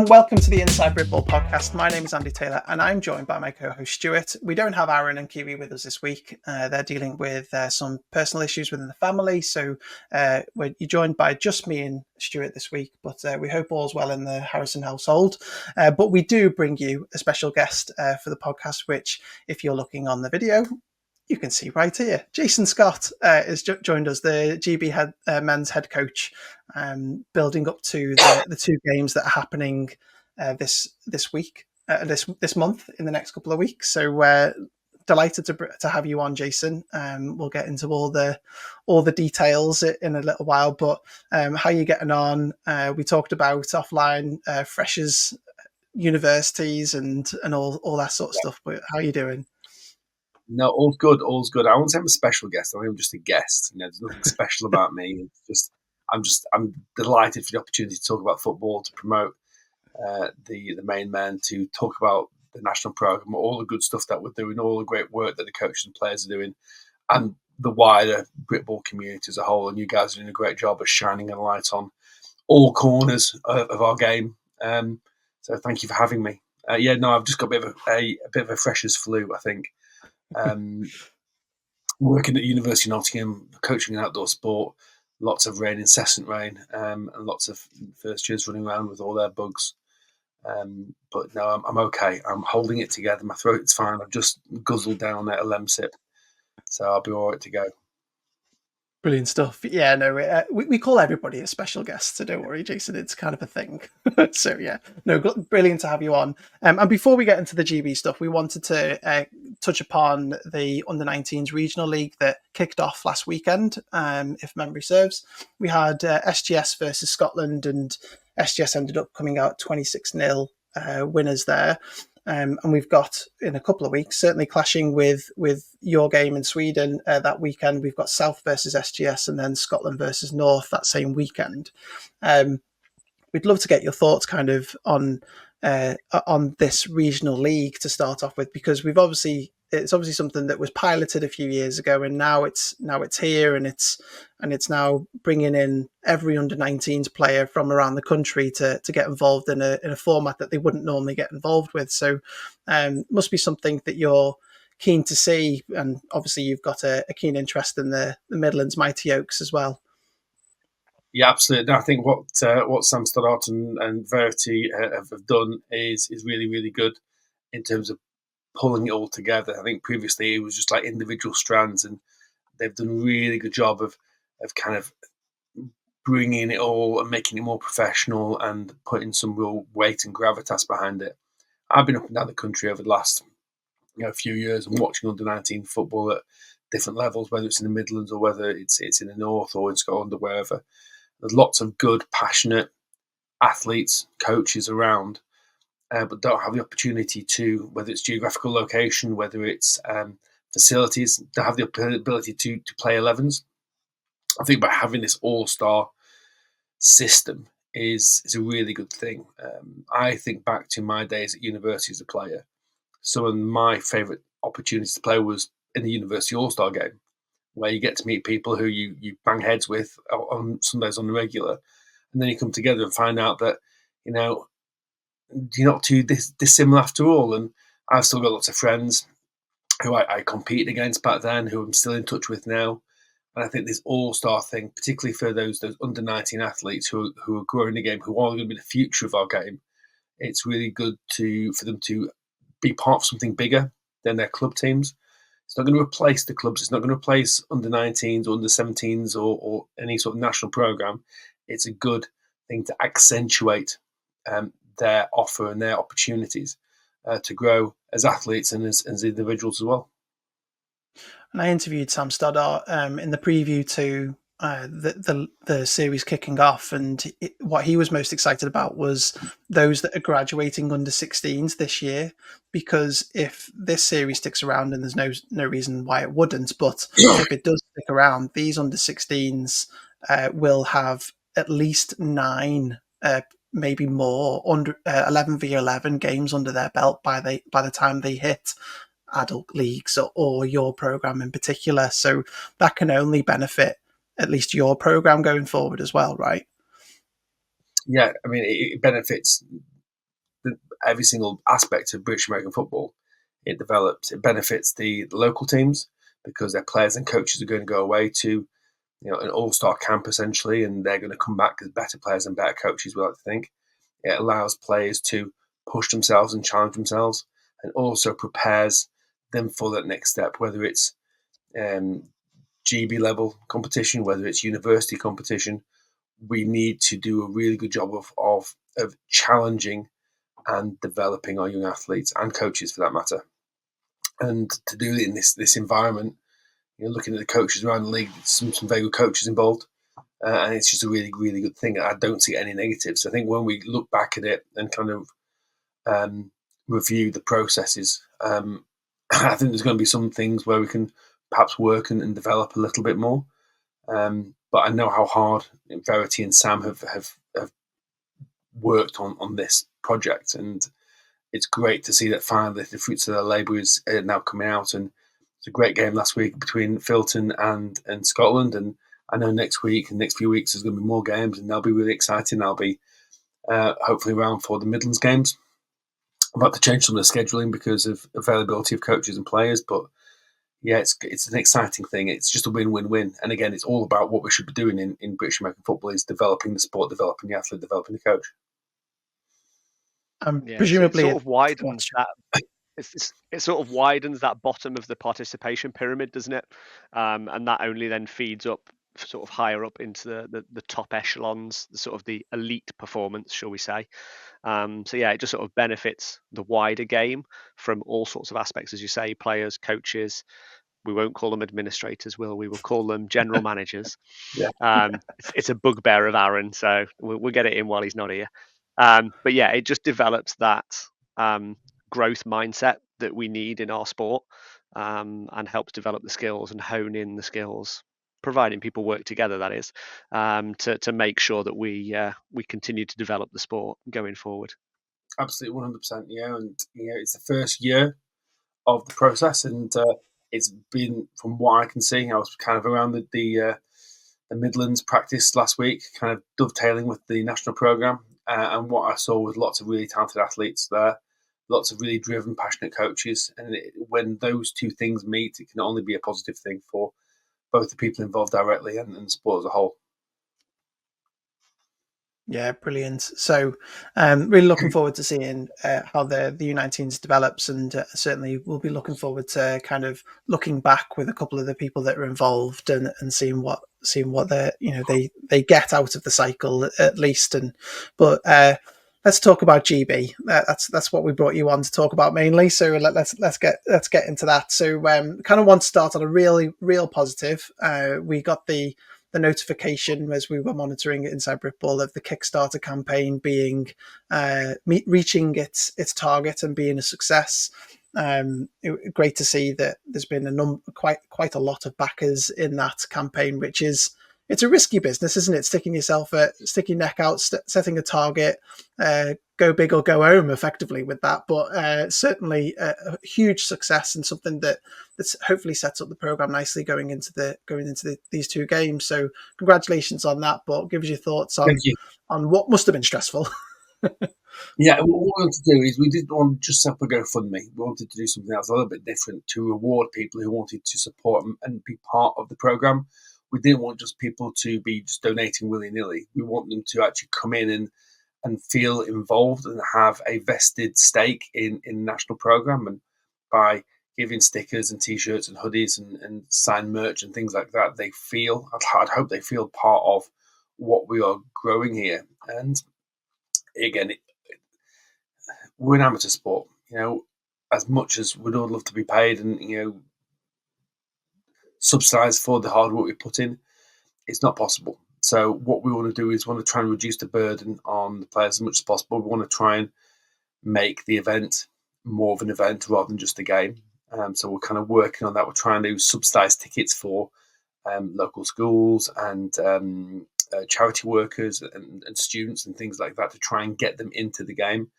and welcome to the Inside Britball podcast. My name is Andy Taylor and I'm joined by my co-host Stuart. We don't have Aaron and Kiwi with us this week. They're dealing with some personal issues within the family, so you're joined by just me and Stuart this week, but we hope all's well in the Harrison household. But we do bring you a special guest for the podcast, which, if you're looking on the video, you can see right here. Jason Scott has joined us, the GB men's head coach, building up to the two games that are happening this week, this month, in the next couple of weeks. So delighted to have you on, Jason. We'll get into all the details in a little while, but how are you getting on? We talked about offline freshers, universities, and all that sort of stuff. But how are you doing? No, all's good, all's good. I won't say I'm a special guest. I'm just a guest. There's nothing special about me. I'm delighted for the opportunity to talk about football, to promote the main men, to talk about the national programme, all the good stuff that we're doing, all the great work that the coaches and players are doing, and the wider Britball community as a whole. And you guys are doing a great job of shining a light on all corners of our game. So thank you for having me. I've just got a bit of a freshers flu, I think. Working at the University of Nottingham, coaching an outdoor sport, lots of rain, incessant rain, and lots of first years running around with all their bugs. But no, I'm okay. I'm holding it together. My throat's fine. I've just guzzled down a Lemsip, so I'll be all right to go. Brilliant stuff. Yeah, no, we call everybody a special guest, so don't worry, Jason. It's kind of a thing. So yeah, no, brilliant to have you on. And before we get into the GB stuff, we wanted to touch upon the Under-19s Regional League that kicked off last weekend. If memory serves, we had SGS versus Scotland, and SGS ended up coming out 26-0 winners there. And we've got, in a couple of weeks, certainly clashing with your game in Sweden that weekend. We've got South versus SGS and then Scotland versus North that same weekend. We'd love to get your thoughts kind of on this regional league to start off with, because it's obviously something that was piloted a few years ago, and now it's here, and it's now bringing in every under-19s player from around the country to get involved in a format that they wouldn't normally get involved with. So must be something that you're keen to see, and obviously you've got a keen interest in the Midlands Mighty Oaks as well. Yeah, absolutely. I think what Sam Stoddart and Verity have done is really, really good in terms of pulling it all together. I think previously it was just like individual strands, and they've done a really good job of kind of bringing it all and making it more professional and putting some real weight and gravitas behind it. I've been up and down the country over the last few years and watching under-19 football at different levels, whether it's in the Midlands or whether it's in the North or in Scotland or wherever. There's lots of good, passionate athletes, coaches around, but don't have the opportunity to, whether it's geographical location, whether it's facilities, to have the ability to play 11s. I think by having this all-star system is a really good thing. I think back to my days at university as a player. Some of my favourite opportunities to play was in the university all-star game, where you get to meet people who you bang heads with on Sundays on the regular, and then you come together and find out that you're not too dissimilar after all. And I've still got lots of friends who I competed against back then, who I'm still in touch with now. And I think this all-star thing, particularly for those under-19 athletes who are growing the game, who are going to be the future of our game, it's really good for them to be part of something bigger than their club teams. It's not going to replace the clubs. It's not going to replace under-19s or under-17s or any sort of national programme. It's a good thing to accentuate their offer and their opportunities to grow as athletes and as individuals as well. And I interviewed Sam Stoddart in the preview to the series kicking off, and what he was most excited about was those that are graduating under 16s this year, because if this series sticks around, and there's no reason why it wouldn't, but if it does stick around, these under 16s will have at least 9 maybe more, under 11v11 games under their belt by the time they hit adult leagues or your program in particular. So that can only benefit at least your program going forward as well, right? Yeah, I mean, it benefits every single aspect of British American football. It develops, it benefits the local teams because their players and coaches are going to go away to an all-star camp essentially, and they're going to come back as better players and better coaches, we like to think. It allows players to push themselves and challenge themselves, and also prepares them for that next step, whether it's GB level competition, whether it's university competition. We need to do a really good job of challenging and developing our young athletes and coaches for that matter. And to do it in this environment, looking at the coaches around the league, some very good coaches involved, and it's just a really, really good thing. I don't see any negatives. I think when we look back at it and kind of review the processes, I think there's going to be some things where we can perhaps work and develop a little bit more. But I know how hard Verity and Sam have worked on this project, and it's great to see that finally the fruits of their labour is now coming out. And it's a great game last week between Filton and Scotland, and I know next week and next few weeks there's going to be more games, and they'll be really exciting. They'll be hopefully around for the Midlands games. I'm about to change some of the scheduling because of availability of coaches and players, but yeah, it's an exciting thing. It's just a win-win-win. And again, it's all about what we should be doing in British American football is developing the sport, developing the athlete, developing the coach. Yeah, so it Presumably, sort of widens that. It sort of widens that bottom of the participation pyramid, doesn't it? And that only then feeds up sort of higher up into the top echelons, the sort of the elite performance, shall we say. So yeah, it just sort of benefits the wider game from all sorts of aspects, as you say, players, coaches. We won't call them administrators, will we? We'll call them general managers. Yeah. It's a bugbear of Aaron, so we'll get it in while he's not here. But yeah, it just develops that growth mindset that we need in our sport, and helps develop the skills and hone in the skills, providing people work together. That is, to make sure that we continue to develop the sport going forward. Absolutely, 100%. Yeah, and it's the first year of the process, and it's been, from what I can see, I was kind of around the Midlands practice last week, kind of dovetailing with the national programme, and what I saw was lots of really talented athletes there, lots of really driven, passionate coaches, and when those two things meet, it can only be a positive thing for both the people involved directly and the sport as a whole. Yeah, brilliant. So, really looking forward to seeing how the U19s develops, and certainly we'll be looking forward to kind of looking back with a couple of the people that are involved and seeing what they get out of the cycle at least. But let's talk about GB. That's what we brought you on to talk about mainly. So let's get into that. So, kind of want to start on a real positive. We got the notification as we were monitoring it inside Britball of the Kickstarter campaign being reaching its target and being a success. Great to see that there's been quite a lot of backers in that campaign, which is, it's a risky business, isn't it? Sticking your neck out, setting a target, go big or go home effectively with that. But certainly a huge success and something that's hopefully sets up the program nicely going into these two games. So congratulations on that. But give us your thoughts Thank you. on what must have been stressful. Yeah, what we wanted to do is we didn't want to just set up a GoFundMe. We wanted to do something else a little bit different to reward people who wanted to support and be part of the program. We didn't want just people to be just donating willy-nilly. We want them to actually come in and feel involved and have a vested stake in the national program. And by giving stickers and T-shirts and hoodies and signed merch and things like that, I'd hope they feel part of what we are growing here. And again, we're an amateur sport. As much as we'd all love to be paid and subsidised for the hard work we put in, it's not possible. So what we want to do is want to try and reduce the burden on the players as much as possible. We want to try and make the event more of an event rather than just a game. So we're kind of working on that. We're trying to subsidise tickets for local schools and charity workers and students and things like that to try and get them into the game.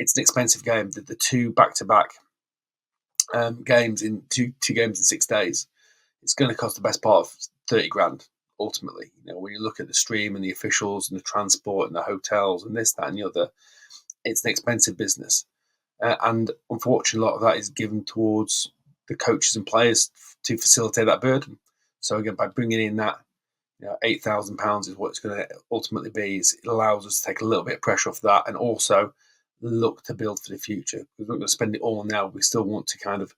It's an expensive game. The two back-to-back games in two games in 6 days, it's going to cost the best part of 30 grand ultimately. When you look at the stream and the officials and the transport and the hotels and this, that, and the other, it's an expensive business. And unfortunately, a lot of that is given towards the coaches and players to facilitate that burden. So again, by bringing in that, £8,000 is what it's going to ultimately be. It allows us to take a little bit of pressure off that, and also look to build for the future. We're not going to spend it all now. We still want to kind of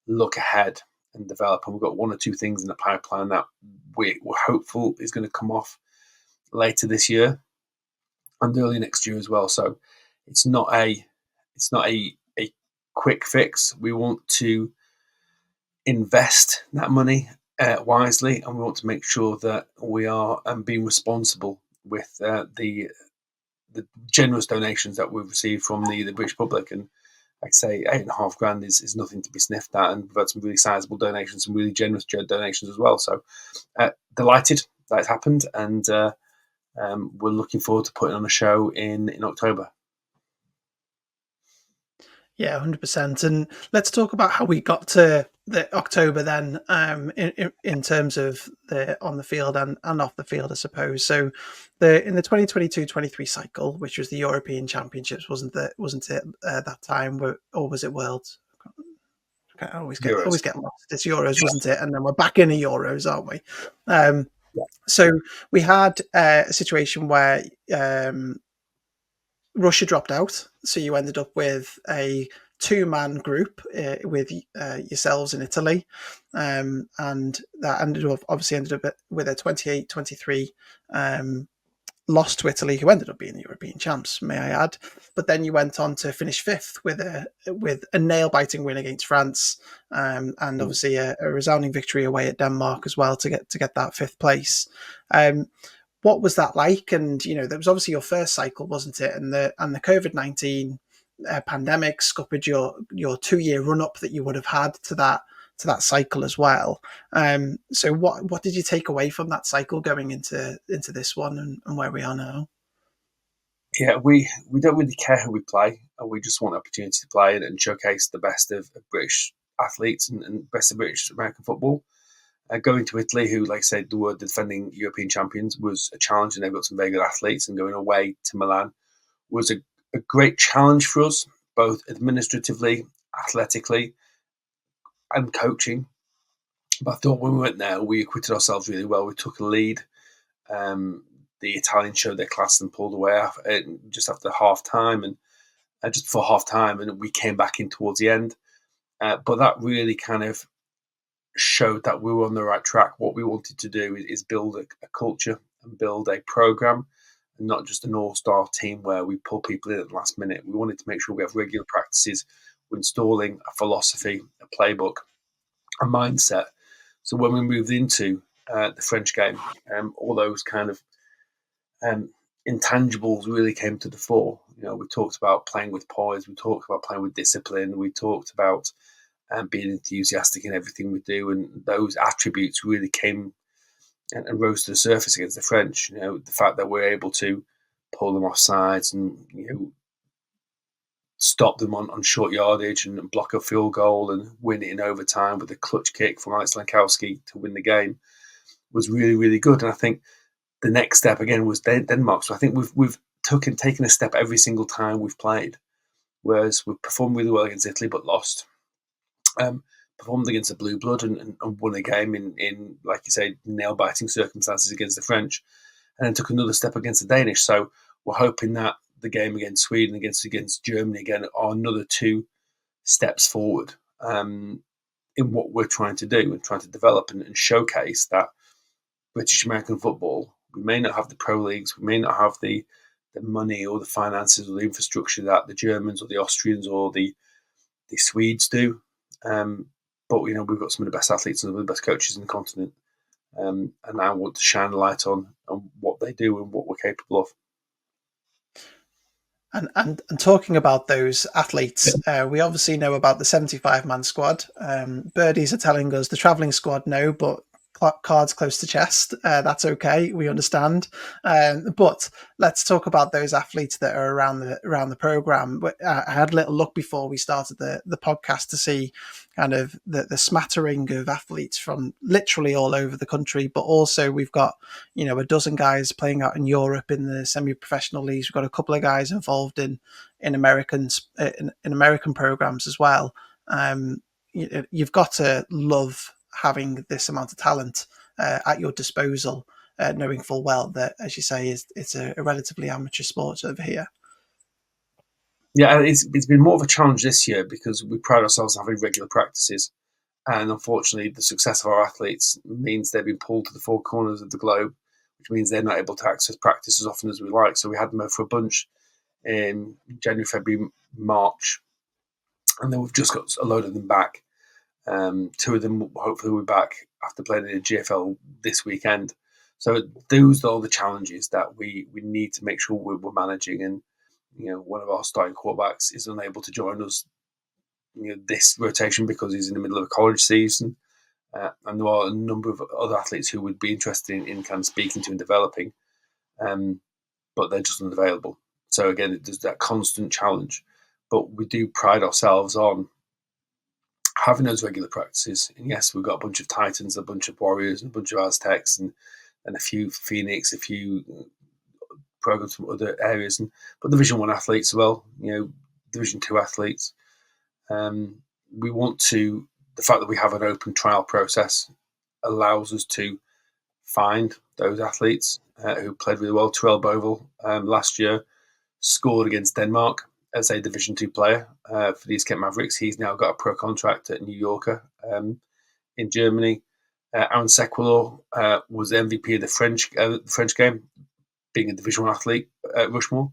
look ahead and develop. And we've got one or two things in the pipeline that we're hopeful is going to come off later this year and early next year as well. So it's not a quick fix. We want to invest that money wisely, and we want to make sure that we are being responsible with the generous donations that we've received from the British public. And like I say, £8,500 is nothing to be sniffed at, and we've had some really sizable donations, some really generous donations as well. So delighted that it's happened, and we're looking forward to putting on a show in October. Yeah, 100%. And let's talk about how we got to the October then, in terms of the on the field and off the field, I suppose. So in the 2022-23 cycle, which was the European Championships, wasn't it that time, or was it Worlds? I always get lost. It's Euros, wasn't it? And then we're back in the Euros, aren't we? So we had a situation where Russia dropped out, so you ended up with a two-man group with yourselves in Italy, and that ended up with a 28-23 loss to Italy, who ended up being the European champs, may I add. But then you went on to finish fifth with a nail-biting win against France, and obviously a resounding victory away at Denmark as well to get that fifth place. What was that like? And that was obviously your first cycle, wasn't it? And the COVID-19 pandemic scuppered your 2-year run up that you would have had to that cycle as well. So what did you take away from that cycle going into this one and where we are now? Yeah, we don't really care who we play, and we just want the opportunity to play and showcase the best of British athletes and best of British American football. Going to Italy, who, like I said, were the defending European champions, was a challenge, and they've got some very good athletes. And going away to Milan was a great challenge for us, both administratively, athletically, and coaching. But I thought when we went there, we acquitted ourselves really well. We took a lead. The Italians showed their class and pulled away just after half time, and just before half time, and we came back in towards the end. But that really kind of showed that we were on the right track. What we wanted to do is build a culture and build a program, and not just an all-star team where we pull people in at the last minute. We wanted to make sure we have regular practices. We're installing a philosophy, a playbook, a mindset. So when we moved into the French game, all those kind of intangibles really came to the fore. We talked about playing with poise. We talked about playing with discipline. We talked about being enthusiastic in everything we do, and those attributes really came and rose to the surface against the French. The fact that we're able to pull them off sides and stop them on short yardage and block a field goal and win it in overtime with a clutch kick from Alex Lankowski to win the game was really, really good. And I think the next step again was Denmark. So I think we've taken a step every single time we've played. Whereas we've performed really well against Italy but lost. Performed against the Blue Blood and won a game in like you say, nail-biting circumstances against the French, and then took another step against the Danish. So we're hoping that the game against Sweden, against Germany again, are another 2 steps forward in what we're trying to do and trying to develop and showcase that British American football. We may not have the pro leagues, we may not have the money or the finances or the infrastructure that the Germans or the Austrians or the Swedes do. But we've got some of the best athletes and some of the best coaches in the continent, and I want to shine a light on what they do and what we're capable of. And talking about those athletes, we obviously know about the 75-man squad. Birdies are telling us the travelling squad no, but cards close to chest. That's okay. We understand. But let's talk about those athletes that are around the program. I had a little look before we started the podcast to see kind of the smattering of athletes from literally all over the country, but also we've got a dozen guys playing out in Europe in the semi-professional leagues. We've got a couple of guys involved in American programs as well. You've got to love having this amount of talent at your disposal, knowing full well that, as you say, it's a relatively amateur sport over here. Yeah, it's been more of a challenge this year because we pride ourselves on having regular practices. And unfortunately, the success of our athletes means they've been pulled to the four corners of the globe, which means they're not able to access practice as often as we like. So we had them for a bunch in January, February, March, and then we've just got a load of them back. Two of them hopefully will be back after playing in the GFL this weekend. So those are all the challenges that we need to make sure we're managing. And one of our starting quarterbacks is unable to join us this rotation because he's in the middle of a college season. And there are a number of other athletes who would be interested in kind of speaking to and developing, but they're just unavailable. So again, there's that constant challenge. But we do pride ourselves on having those regular practices. And yes, we've got a bunch of Titans, a bunch of Warriors, and a bunch of Aztecs, and a few Phoenix, a few programs from other areas, but Division 1 athletes as well, Division 2 athletes. We want to, the fact that we have an open trial process allows us to find those athletes who played really well. Terrell Bovell last year scored against Denmark as a Division 2 player for the East Kent Mavericks. He's now got a pro contract at New Yorker in Germany. Aaron Sequilor was the MVP of the French game, being a Division 1 athlete at Rushmore.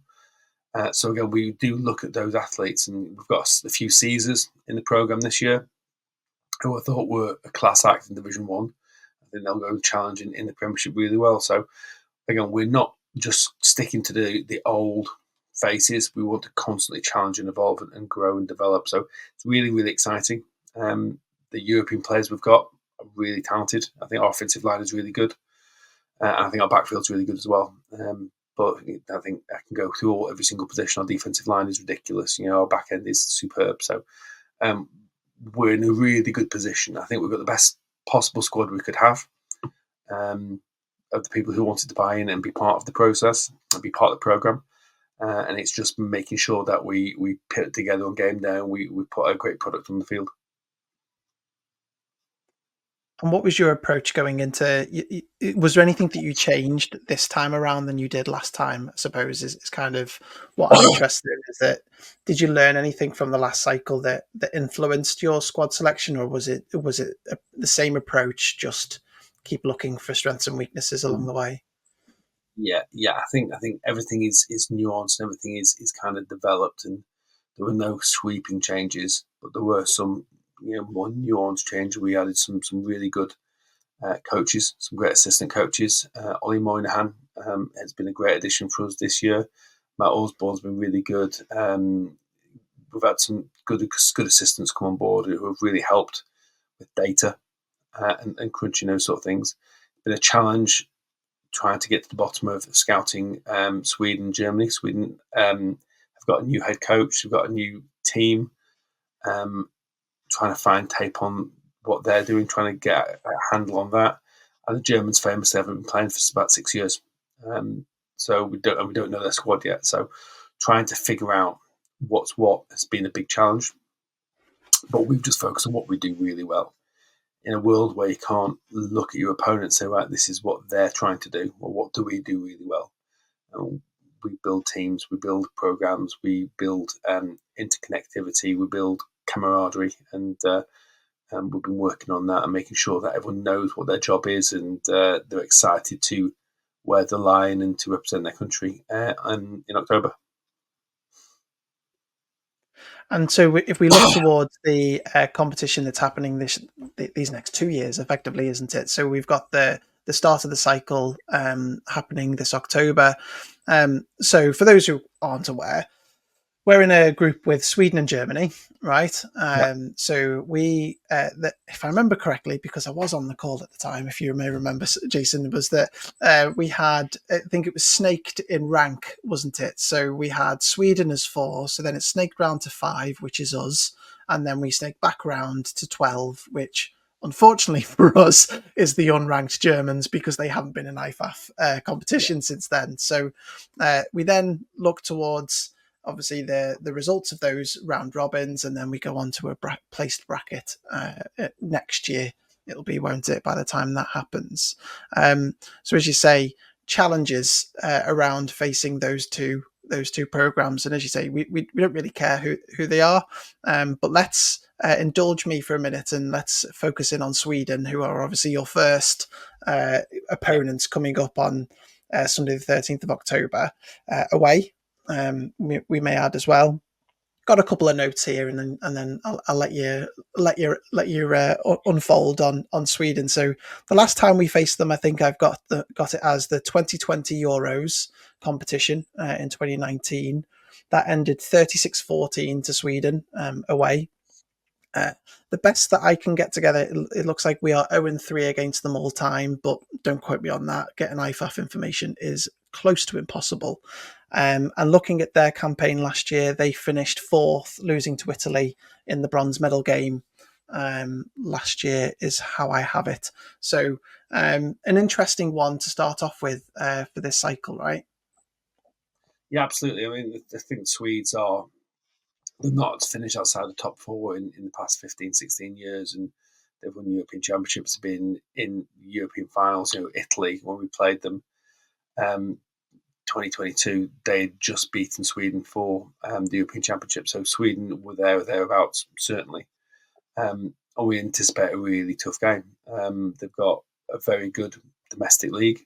So again, we do look at those athletes, and we've got a few Caesars in the program this year who I thought were a class act in Division 1. I think they'll go and challenge in the Premiership really well. So again, we're not just sticking to the old faces. We want to constantly challenge and evolve and grow and develop. So it's really, really exciting. The European players we've got are really talented. I think our offensive line is really good. And I think our backfield's really good as well. But I think I can go through every single position. Our defensive line is ridiculous. Our back end is superb. So we're in a really good position. I think we've got the best possible squad we could have of the people who wanted to buy in and be part of the process and be part of the program. And it's just making sure that we put it together on game day and we put a great product on the field. And what was your approach going into? Was there anything that you changed this time around than you did last time? I suppose is kind of what I'm interested in. Is that did you learn anything from the last cycle that influenced your squad selection, or was it the same approach? Just keep looking for strengths and weaknesses along the way. Yeah. I think everything is nuanced and everything is kind of developed, and there were no sweeping changes, but there were some more nuanced changes. We added some really good coaches, some great assistant coaches. Ollie Moynihan has been a great addition for us this year. Matt Osborne's been really good. We've had some good assistants come on board who have really helped with data and crunching those sort of things. It's been a challenge trying to get to the bottom of scouting Sweden, Germany. Sweden have got a new head coach. They've got a new team. Trying to find tape on what they're doing, trying to get a handle on that. And the Germans famously haven't been playing for about 6 years. So we don't know their squad yet. So trying to figure out what's what has been a big challenge. But we've just focused on what we do really well. In a world where you can't look at your opponent and say, right, this is what they're trying to do, or what do we do really well? We build teams, we build programs, we build interconnectivity, we build camaraderie, and we've been working on that and making sure that everyone knows what their job is, and they're excited to wear the line and to represent their country in October. And so if we look towards the competition that's happening these next 2 years, effectively, isn't it? So we've got the start of the cycle happening this October. So for those who aren't aware, we're in a group with Sweden and Germany, right? Yeah, So we, if I remember correctly, because I was on the call at the time, if you may remember, Jason, was that we had, I think it was snaked in rank, wasn't it? So we had Sweden as 4, so then it snaked round to 5, which is us, and then we snaked back round to 12, which unfortunately for us is the unranked Germans because they haven't been in IFAF competition since then. So we then look towards obviously the results of those round robins, and then we go on to a placed bracket next year. It'll be, won't it, by the time that happens? So as you say, challenges around facing those two programs, and as you say, we don't really care who they are, but let's indulge me for a minute and let's focus in on Sweden, who are obviously your first yeah, opponents coming up on Sunday the 13th of October away. We may add as well. Got a couple of notes here, and then I'll let you unfold on Sweden. So the last time we faced them, I think I've got it as the 2020 Euros competition in 2019. That ended 36-14 to Sweden away. Uh, the best that I can get together, it looks like we are 0-3 against them all time, but don't quote me on that. Getting IFAF information is close to impossible. And looking at their campaign last year, they finished 4th, losing to Italy in the bronze medal game last year, is how I have it. So, an interesting one to start off with for this cycle, right? yeah, absolutely. I mean, I think Swedes are they're not finished outside the top 4 in the past 15, 16 years, and they've won European Championships, been in European finals. Italy, when we played them, um, 2022, they'd just beaten Sweden for the European Championship. So Sweden were there or thereabouts, certainly. And we anticipate a really tough game. They've got a very good domestic league,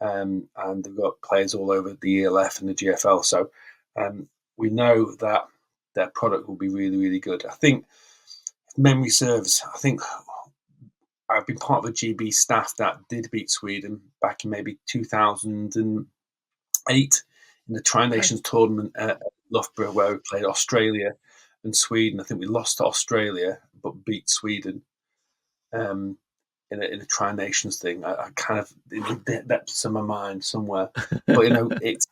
and they've got players all over the ELF and the GFL. So we know that their product will be really, really good. I think, if memory serves, I think I've been part of the GB staff that did beat Sweden back in maybe 2008 in the Tri Okay. Nations tournament at Loughborough, where we played Australia and Sweden. I think we lost to Australia but beat Sweden um, in a Tri Nations thing. I kind of in the depths of my mind somewhere, but it's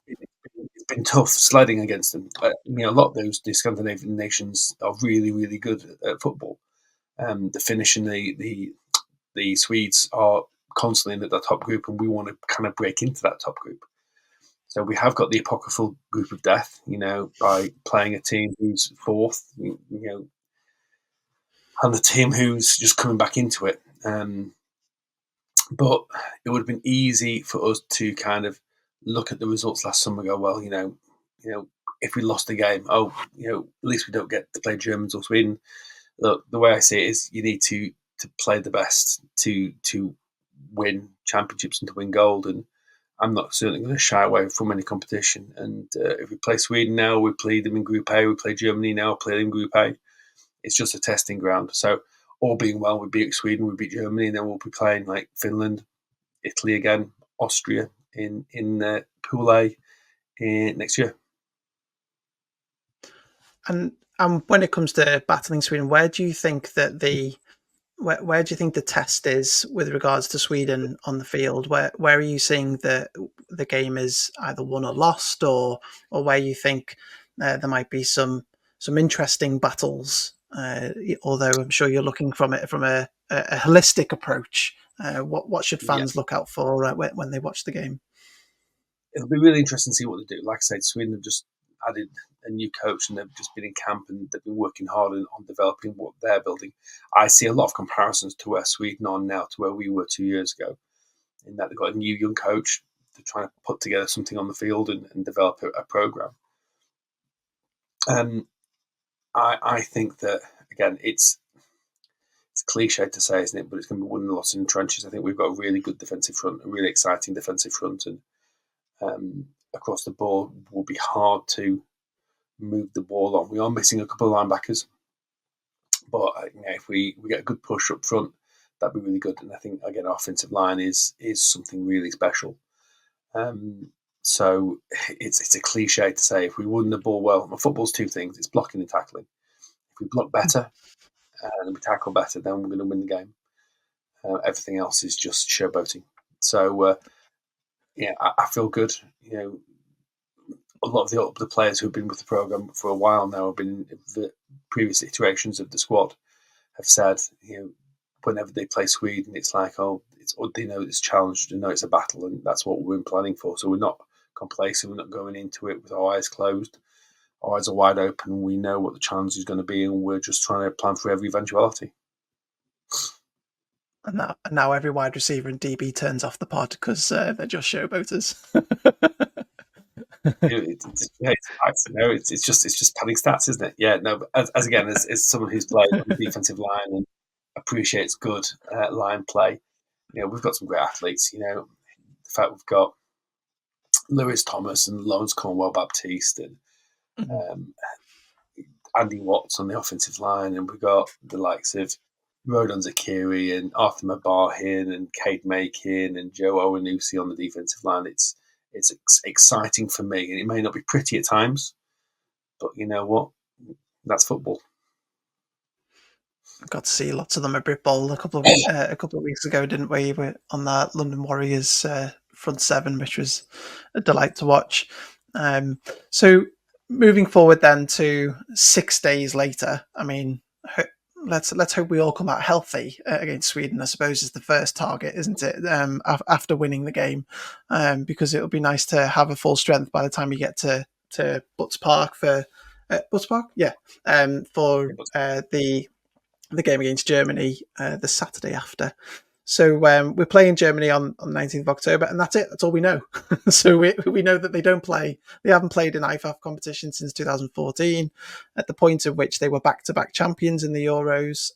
been tough sledding against them. A lot of the Scandinavian nations are really, really good at football. The Finnish and the Swedes are constantly in that top group, and we want to kind of break into that top group. So we have got the apocryphal group of death, by playing a team who's 4th, and the team who's just coming back into it. But it would have been easy for us to kind of look at the results last summer and go, well, if we lost the game, at least we don't get to play Germans or Sweden. Look, the way I see it is you need to play the best to win championships and to win gold. And I'm not certainly going to shy away from any competition. And if we play Sweden now, we play them in Group A. We play Germany now, play them in Group A. It's just a testing ground. So all being well, we beat Sweden, we beat Germany, and then we'll be playing like Finland, Italy again, Austria in Pool A next year. And when it comes to battling Sweden, where do you think that where do you think the test is with regards to Sweden on the field? Where are you seeing the game is either won or lost, or where you think there might be some interesting battles? Although I'm sure you're looking from it from a holistic approach. What should Yeah, fans look out for when they watch the game? it'll be really interesting to see what they do. Like I said, Sweden have just added a new coach, and they've just been in camp, and they've been working hard on developing what they're building. I see a lot of comparisons to where Sweden are now to where we were 2 years ago, in that they've got a new young coach. They're trying to put together something on the field and develop a program. Um, I think that, again, it's cliche to say, isn't it? But it's going to be winning a lot in the trenches. I think we've got a really good defensive front, a really exciting defensive front, and across the board will be hard to move the ball on. We are missing a couple of linebackers, but if we get a good push up front, that'd be really good. And I think, again, our offensive line is something really special. So it's a cliche to say if we won the ball well. Football's two things: it's blocking and tackling. If we block better and we tackle better, then we're going to win the game. Everything else is just showboating. So yeah, I feel good. A lot of the players who've been with the program for a while now have been the previous iterations of the squad have said, whenever they play Sweden, it's like, they know it's challenged, they know it's a battle, and that's what we've been planning for. So we're not complacent, we're not going into it with our eyes closed. Our eyes are wide open. We know what the challenge is going to be, and we're just trying to plan for every eventuality. And now every wide receiver in DB turns off the pod because they're just showboaters. It's just padding stats, isn't it? Yeah, no. But as someone who's played on the defensive line and appreciates good line play, we've got some great athletes. The fact we've got Lewis Thomas and Lawrence Cornwell Baptiste and Andy Watts on the offensive line, and we've got the likes of Rodon Zakiri and Arthur Mabahin and Cade Makin and Joe Owanusi on the defensive line. It's exciting for me, and it may not be pretty at times, but you know what? That's football. Got to see lots of them at Brit Bowl a couple of weeks ago, didn't we? We were on that London Warriors front seven, which was a delight to watch. So moving forward then to 6 days later, I mean, let's hope we all come out healthy against Sweden, I suppose, is the first target, isn't it? After winning the game, because it'll be nice to have a full strength by the time you get to Butts Park for Butts Park, for the game against Germany the Saturday after. So we're playing Germany on the 19th of October, and that's it. That's all we know. So we know that they don't play. They haven't played in IFAF competition since 2014, at the point of which they were back-to-back champions in the Euros.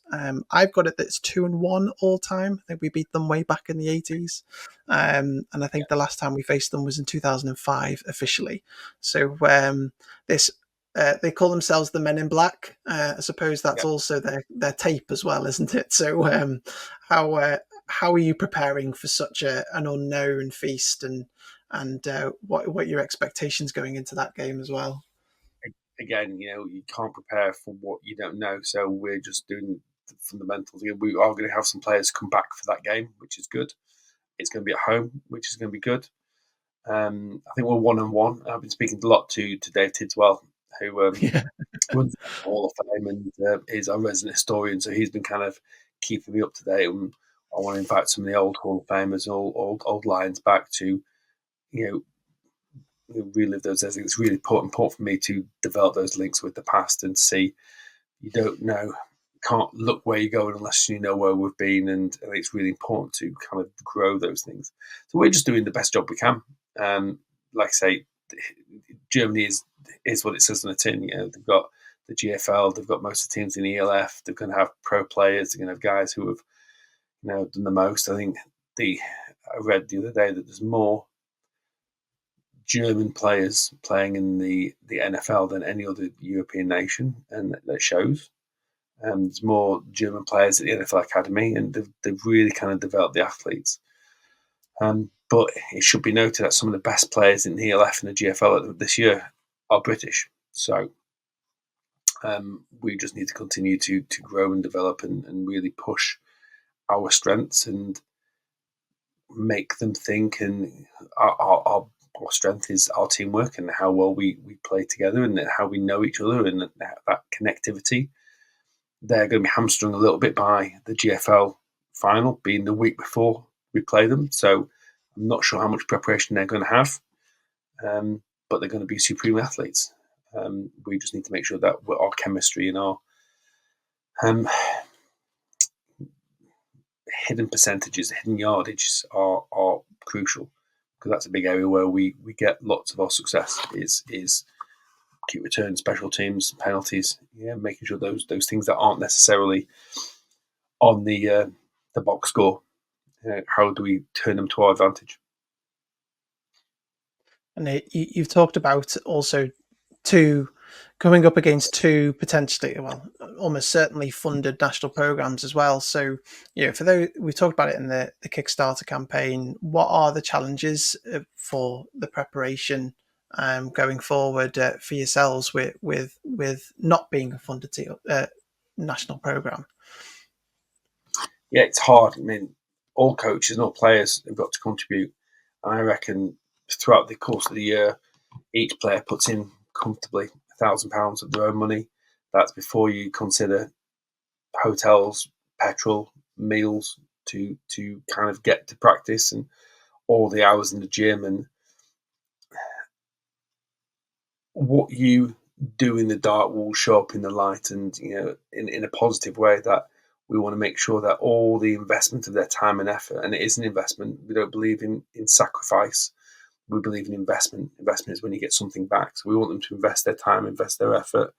I've got it that it's 2-1 all time. I think we beat them way back in the 80s. And I think the last time we faced them was in 2005 officially. So this they call themselves the Men in Black. I suppose that's also their tape as well, isn't it? So how are you preparing for such an unknown feast, and what are your expectations going into that game as well? Again, you can't prepare for what you don't know, so we're just doing the fundamentals. We are going to have some players come back for that game, which is good. It's going to be at home, which is going to be good. I think we're 1-1. I've been speaking a lot to Dave Tidswell, who runs the Hall of Fame and is our resident historian. So he's been kind of keeping me up to date. And I want to invite some of the old Hall of Famers, old Lions back to, relive those. I think it's really important for me to develop those links with the past and see. You don't know, can't look where you're going unless you know where we've been, and I think it's really important to kind of grow those things. So we're just doing the best job we can. Like I say, Germany is what it says on the tin. They've got the GFL, they've got most of the teams in the ELF. They're going to have pro players. They're going to have guys who have done the most. I think I read the other day that there's more German players playing in the NFL than any other European nation, and that shows. There's more German players at the NFL Academy, and they've really kind of developed the athletes. But it should be noted that some of the best players in the ELF and the GFL this year are British. So we just need to continue to grow and develop and really push our strengths and make them think. And our strength is our teamwork and how well we play together and how we know each other and that connectivity. They're going to be hamstrung a little bit by the GFL final being the week before we play them. So I'm not sure how much preparation they're going to have, but they're going to be supreme athletes. We just need to make sure that our chemistry and our hidden percentages, hidden yardage are crucial, because that's a big area where we get lots of our success is kick returns, special teams, penalties. Making sure those things that aren't necessarily on the box score, how do we turn them to our advantage? And you've talked about also two coming up against two potentially, well, almost certainly funded national programs as well. So, for those, we talked about it in the Kickstarter campaign. What are the challenges for the preparation going forward for yourselves with not being a funded national program? Yeah, it's hard. I mean, all coaches and all players have got to contribute. I reckon throughout the course of the year, each player puts in comfortably £1,000 of their own money. That's before you consider hotels, petrol, meals to kind of get to practice and all the hours in the gym. And what you do in the dark will show up in the light, and in a positive way. That we want to make sure that all the investment of their time and effort, and it is an investment. We don't believe in sacrifice. We believe in investment. Investment is when you get something back. So we want them to invest their time, invest their effort,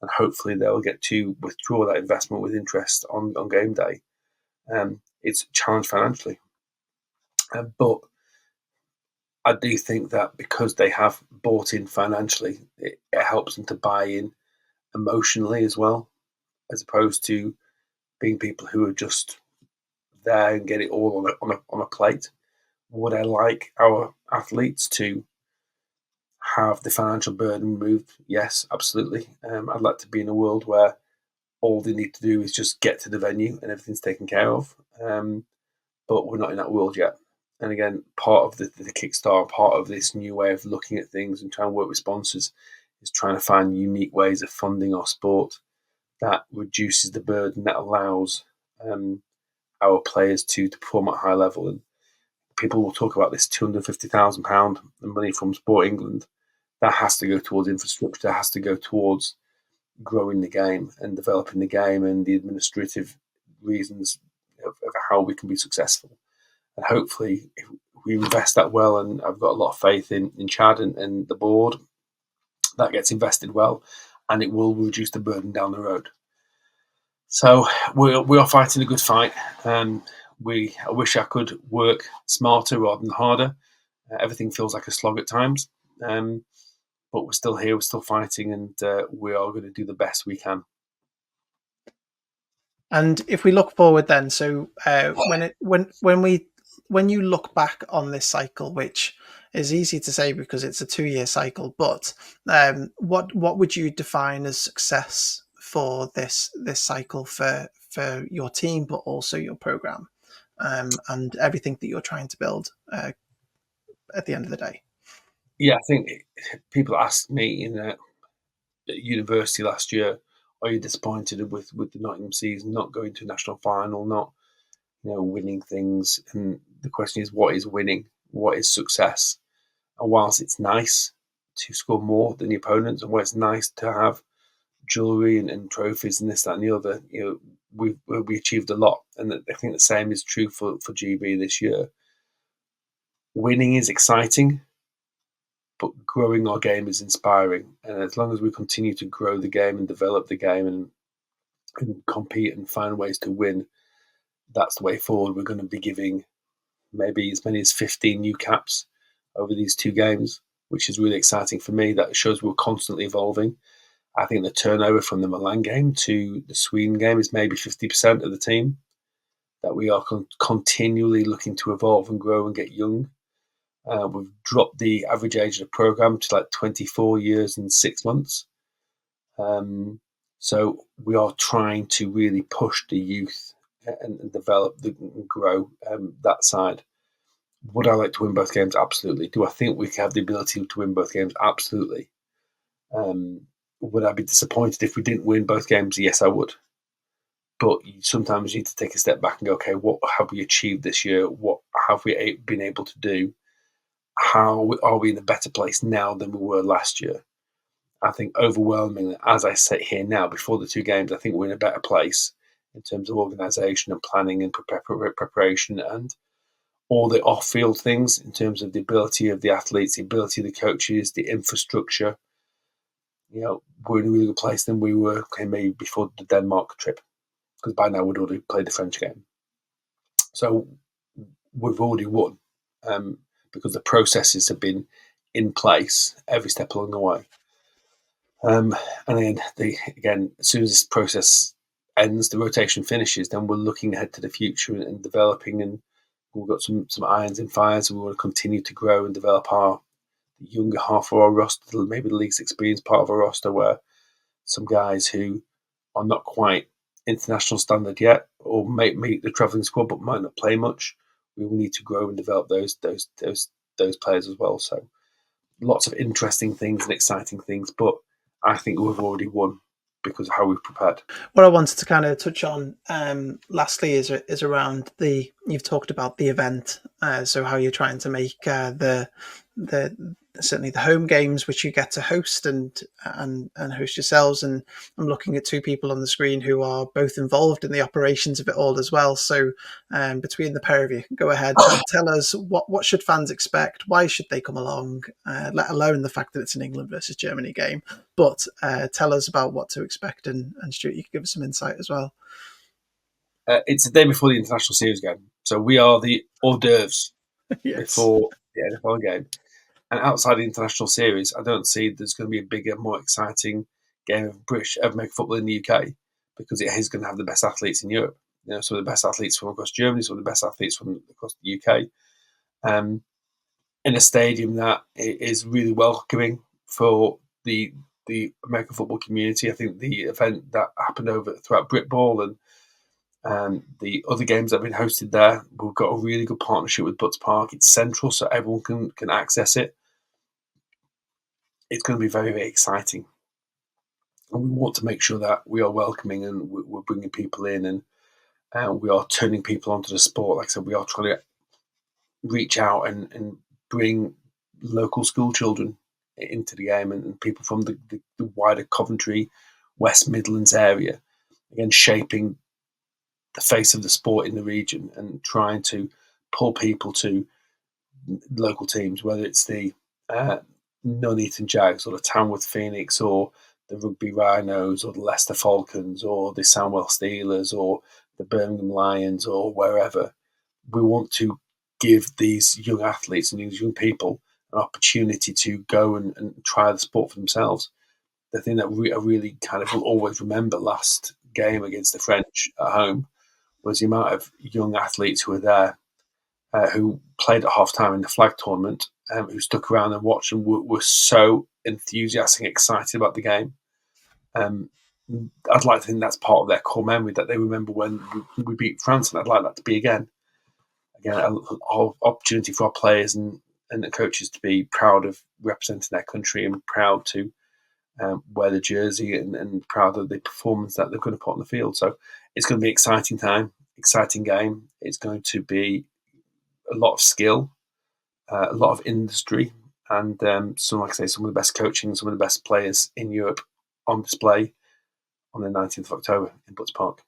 and hopefully they'll get to withdraw that investment with interest on game day. It's a challenge financially, but I do think that because they have bought in financially, it helps them to buy in emotionally as well, as opposed to being people who are just there and get it all on a plate. Would I like our athletes to have the financial burden removed? Yes, absolutely. I'd like to be in a world where all they need to do is just get to the venue and everything's taken care of. But we're not in that world yet. And again, part of the Kickstarter, part of this new way of looking at things and trying to work with sponsors is trying to find unique ways of funding our sport that reduces the burden, that allows our players to perform at a high level. And people will talk about this £250,000 money from Sport England. That has to go towards infrastructure, that has to go towards growing the game and developing the game and the administrative reasons of how we can be successful. And hopefully, if we invest that well, and I've got a lot of faith in Chad and the board, that gets invested well, and it will reduce the burden down the road. So we are fighting a good fight. I wish I could work smarter rather than harder. Everything feels like a slog at times, but we're still here, we're still fighting, and we are going to do the best we can. And if we look forward, then, so when you look back on this cycle, which is easy to say because it's a 2-year cycle, but what would you define as success for this cycle for your team, but also your program, and everything that you're trying to build at the end of the day? Yeah, I think people asked me at university last year, are you disappointed with the Nottingham season, not going to a national final, not winning things? And the question is, what is winning? What is success? And whilst it's nice to score more than the opponents, and while it's nice to have jewellery and trophies and this, that, and the other, we achieved a lot. And I think the same is true for GB this year. Winning is exciting, but growing our game is inspiring. And as long as we continue to grow the game and develop the game and compete and find ways to win, that's the way forward. We're going to be giving maybe as many as 15 new caps over these 2 games, which is really exciting for me. That shows we're constantly evolving. I think the turnover from the Milan game to the Sweden game is maybe 50% of the team, that we are continually looking to evolve and grow and get young. We've dropped the average age of the program to like 24 years and 6 months. So we are trying to really push the youth and develop and grow that side. Would I like to win both games? Absolutely. Do I think we have the ability to win both games? Absolutely. Would I be disappointed if we didn't win both games? Yes, I would. But sometimes you need to take a step back and go, okay, what have we achieved this year? What have we been able to do? How are we in a better place now than we were last year? I think overwhelmingly, as I sit here now, before the 2 games, I think we're in a better place in terms of organisation and planning and preparation and all the off-field things in terms of the ability of the athletes, the ability of the coaches, the infrastructure. We're in a really good place than we were maybe before the Denmark trip, because by now we'd already played the French game. So we've already won because the processes have been in place every step along the way. And then again, as soon as this process ends, the rotation finishes, then we're looking ahead to the future and developing, and we've got some irons in fires, and we want to continue to grow and develop our younger half of our roster, maybe the least experienced part of our roster, where some guys who are not quite international standard yet, or may make the travelling squad but might not play much. We will need to grow and develop those players as well. So lots of interesting things and exciting things, but I think we've already won because of how we've prepared. What I wanted to kind of touch on lastly is around you've talked about the event, so how you're trying to make the certainly the home games which you get to host and host yourselves, and I'm looking at two people on the screen who are both involved in the operations of it all as well. So between the pair of you, go ahead, tell us what should fans expect, why should they come along, let alone the fact that it's an England versus Germany game, but tell us about what to expect, and Stuart, you can give us some insight as well. It's the day before the international series game, so we are the hors d'oeuvres Yes. before the NFL game. And outside the international series, I don't see there's going to be a bigger, more exciting game of British American football in the UK, because it is going to have the best athletes in Europe. Some of the best athletes from across Germany, some of the best athletes from across the UK, in a stadium that is really welcoming for the American football community. I think the event that happened throughout Britball and the other games that have been hosted there, we've got a really good partnership with Butts Park. It's central, so everyone can access it. It's going to be very, very exciting. And we want to make sure that we are welcoming and we're bringing people in, and we are turning people onto the sport. Like I said, we are trying to reach out and bring local school children into the game, and people from the wider Coventry, West Midlands area, again, shaping the face of the sport in the region and trying to pull people to local teams, whether it's the Nuneaton Jags or the Tamworth Phoenix or the Rugby Rhinos or the Leicester Falcons or the Sandwell Steelers or the Birmingham Lions or wherever. We want to give these young athletes and these young people an opportunity to go and try the sport for themselves. The thing that I really kind of will always remember last game against the French at home was the amount of young athletes who were there, who played at half time in the flag tournament, who stuck around and watched and were so enthusiastic and excited about the game. I'd like to think that's part of their core memory, that they remember when we beat France, and I'd like that to be again, an opportunity for our players and the coaches to be proud of representing their country and proud to wear the jersey and proud of the performance that they're going to put on the field. So it's going to be an exciting time, exciting game. It's going to be a lot of skill, a lot of industry, and some of the best coaching, some of the best players in Europe on display on the 19th of October in Butts Park.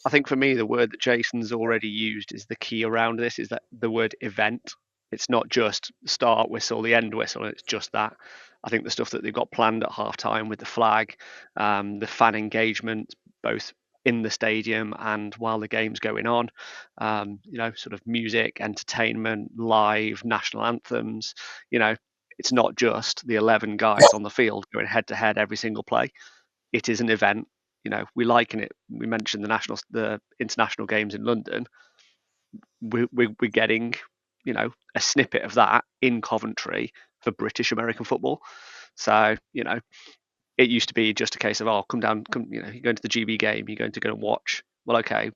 I think for me, the word that Jason's already used is the key around this, is that the word event. It's not just the start whistle, the end whistle, it's just that. I think the stuff that they've got planned at halftime with the flag, the fan engagement, both in the stadium and while the game's going on, sort of music, entertainment, live national anthems. It's not just the 11 guys on the field going head to head every single play. It is an event. We liken it. We mentioned the international games in London. We're getting, a snippet of that in Coventry for British American football. So, it used to be just a case of, come down, you're going to the GB game, you're going to go and watch. Well, okay,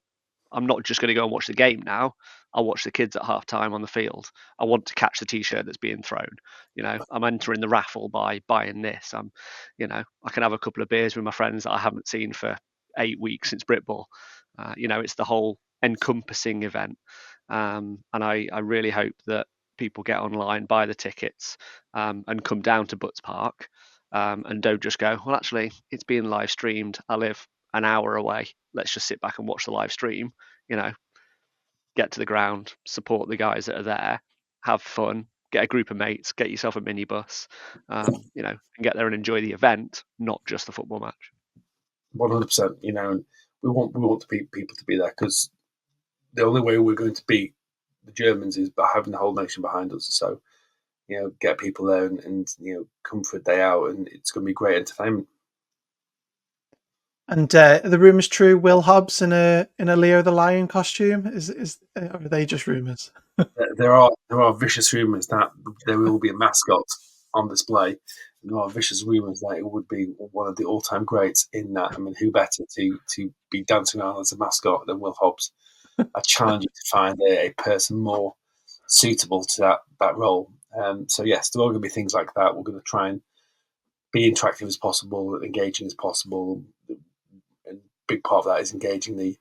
I'm not just going to go and watch the game now. I'll watch the kids at half time on the field. I want to catch the T-shirt that's being thrown. I'm entering the raffle by buying this. I can have a couple of beers with my friends that I haven't seen for 8 weeks since Britball. It's the whole encompassing event. And I really hope that people get online, buy the tickets, and come down to Butts Park, and don't just go, well, actually, it's being live streamed. I live an hour away. Let's just sit back and watch the live stream. Get to the ground, support the guys that are there, have fun, get a group of mates, get yourself a minibus, and get there and enjoy the event, not just the football match. 100%. We want people to be there, because the only way we're going to beat the Germans is by having the whole nation behind us. So, get people there and come for a day out, and it's going to be great entertainment. And the rumours true? Will Hobbs in a Leo the Lion costume? Or are they just rumours? There are vicious rumours that there will be a mascot on display. There are vicious rumours that it would be one of the all-time greats in that. I mean, who better to be dancing around as a mascot than Will Hobbs? I challenge you to find a person more suitable to that role. So yes, there are going to be things like that. We're going to try and be interactive as possible, engaging as possible. And a big part of that is engaging the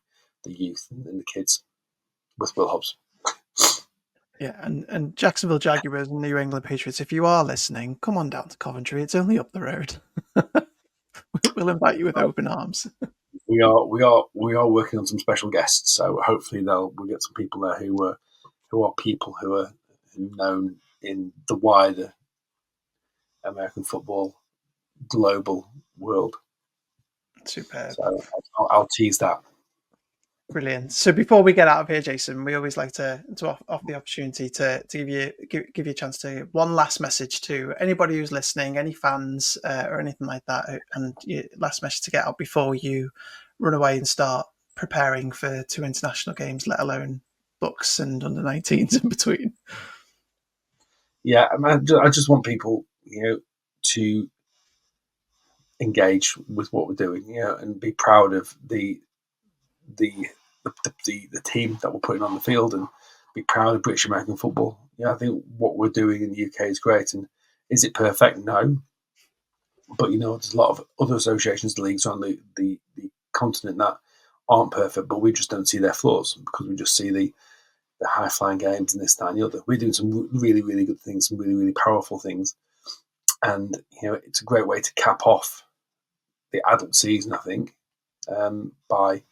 youth and the kids with Will Hobbs. Yeah, and Jacksonville Jaguars and New England Patriots, if you are listening, come on down to Coventry. It's only up the road. We'll invite you with open arms. We are working on some special guests, so hopefully we'll get some people there who are people who are known in the wider American football global world. Superb. So I'll tease that. Brilliant. So before we get out of here, Jason, we always like to offer the opportunity to give you a chance to one last message to anybody who's listening, any fans or anything like that, and your last message to get out before you run away and start preparing for 2 international games, let alone books and under-19s in between. Yeah, I just want people, to engage with what we're doing, and be proud of the team that we're putting on the field, and be proud of British American football. I think what we're doing in the UK is great. And is it perfect? No. But there's a lot of other associations, leagues on the continent that aren't perfect, but we just don't see their flaws because we just see the high flying games and this, that, and the other. We're doing some really, really good things, some really, really powerful things. And it's a great way to cap off the adult season, I think, by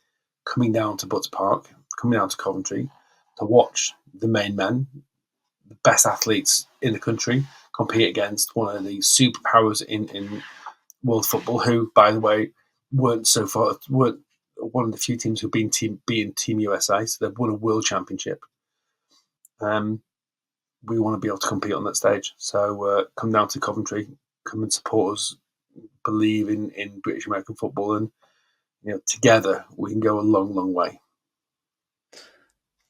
coming down to Butts Park, coming down to Coventry to watch the main men, the best athletes in the country, compete against one of the superpowers in world football, who, by the way, weren't one of the few teams who've been Team USA, so they've won a world championship. We want to be able to compete on that stage. So come down to Coventry, come and support us, believe in British American football, and together we can go a long, long way.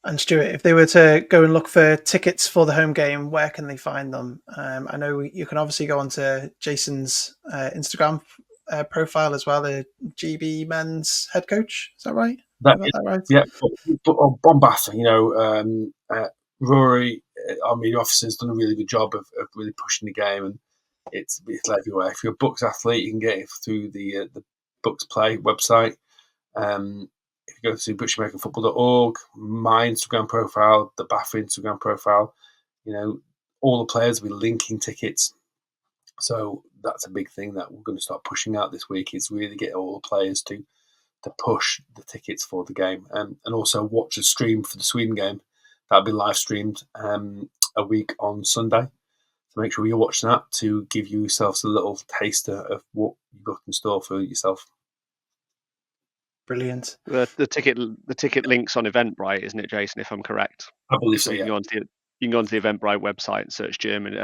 And Stuart, if they were to go and look for tickets for the home game, where can they find them? I know you can obviously go onto Jason's Instagram profile as well, the GB men's head coach. Is that right? That right? But on Bath, Rory, our media officer, has done a really good job of really pushing the game, and it's everywhere. If you're a Bucks athlete, you can get it through the Bucks Play website. If you go to BritishAmericanFootball.org, my Instagram profile, the Bath Instagram profile, all the players will be linking tickets. So that's a big thing that we're going to start pushing out this week, is really get all the players to push the tickets for the game, and also watch the stream for the Sweden game. That'll be live streamed a week on Sunday. So make sure you watch that to give yourselves a little taster of what you've got in store for yourself. Brilliant. The ticket links on Eventbrite, isn't it, Jason? If I'm correct, I believe so. You Yeah. can go onto the Eventbrite website and search Germany,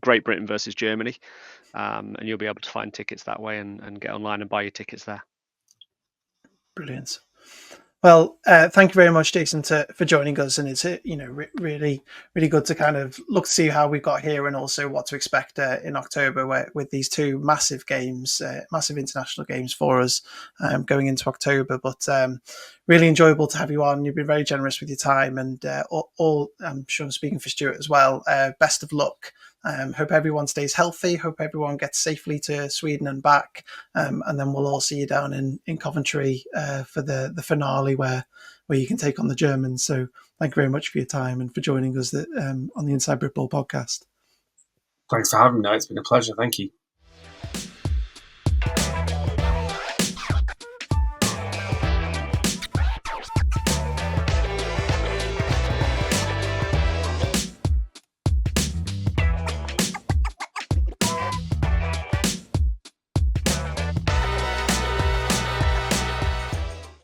Great Britain versus Germany, and you'll be able to find tickets that way and get online and buy your tickets there. Brilliant. Well, thank you very much, Jason, for joining us, and it's really, really good to kind of look to see how we got here, and also what to expect in October with these 2 massive games, massive international games for us going into October. But really enjoyable to have you on. You've been very generous with your time, and all I'm sure I'm speaking for Stuart as well. Best of luck. Hope everyone stays healthy. Hope everyone gets safely to Sweden and back. And then we'll all see you down in Coventry for the finale where you can take on the Germans. So thank you very much for your time and for joining us on the Inside Britball podcast. Thanks for having me. It's been a pleasure. Thank you.